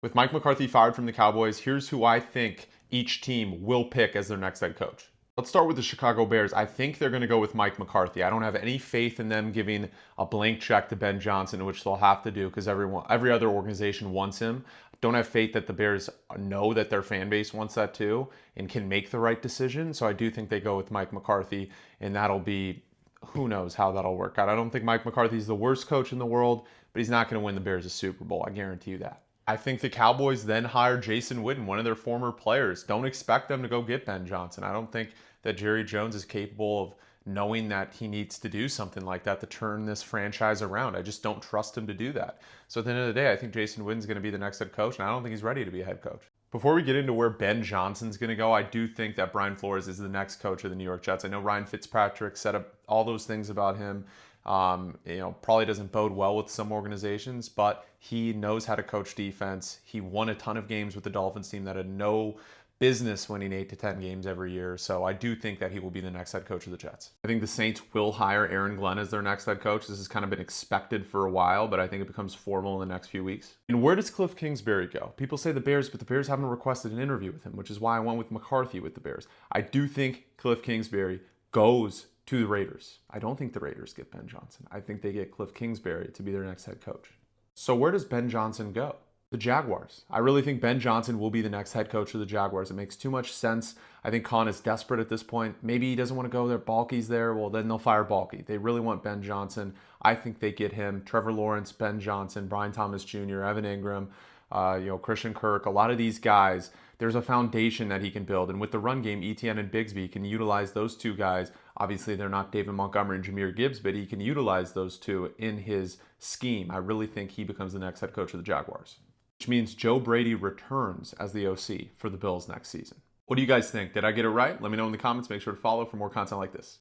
With Mike McCarthy fired from the Cowboys, here's who I think each team will pick as their next head coach. Let's start with the Chicago Bears. I think they're going to go with Mike McCarthy. I don't have any faith in them giving a blank check to Ben Johnson, which they'll have to do because every other organization wants him. Don't have faith that the Bears know that their fan base wants that too and can make the right decision. So I do think they go with Mike McCarthy, and that'll be who knows how that'll work out. I don't think Mike McCarthy's the worst coach in the world, but he's not going to win the Bears a Super Bowl. I guarantee you that. I think the Cowboys then hire Jason Witten, one of their former players. Don't expect them to go get Ben Johnson. I don't think that Jerry Jones is capable of knowing that he needs to do something like that to turn this franchise around. I just don't trust him to do that. So at the end of the day, I think Jason Witten's going to be the next head coach, and I don't think he's ready to be a head coach. Before we get into where Ben Johnson's going to go, I do think that Brian Flores is the next coach of the New York Jets. I know Ryan Fitzpatrick said up all those things about him. Probably doesn't bode well with some organizations, but he knows how to coach defense. He won a ton of games with the Dolphins team that had no business winning 8 to 10 games every year. So I do think that he will be the next head coach of the Jets. I think the Saints will hire Aaron Glenn as their next head coach. This has kind of been expected for a while, but I think it becomes formal in the next few weeks. And where does Cliff Kingsbury go? People say the Bears, but the Bears haven't requested an interview with him, which is why I went with McCarthy with the Bears. I do think Cliff Kingsbury goes to the Raiders. I don't think the Raiders get Ben Johnson. I think they get Cliff Kingsbury to be their next head coach. So where does Ben Johnson go? The Jaguars. I really think Ben Johnson will be the next head coach of the Jaguars. It makes too much sense. I think Khan is desperate at this point. Maybe he doesn't want to go there. Balky's there. Well, then they'll fire Balky. They really want Ben Johnson. I think they get him. Trevor Lawrence, Ben Johnson, Brian Thomas Jr., Evan Ingram, Christian Kirk, a lot of these guys, there's a foundation that he can build. And with the run game, Etienne and Bigsby can utilize those two guys. Obviously, they're not David Montgomery and Jahmyr Gibbs, but he can utilize those two in his scheme. I really think he becomes the next head coach of the Jaguars, which means Joe Brady returns as the OC for the Bills next season. What do you guys think? Did I get it right? Let me know in the comments. Make sure to follow for more content like this.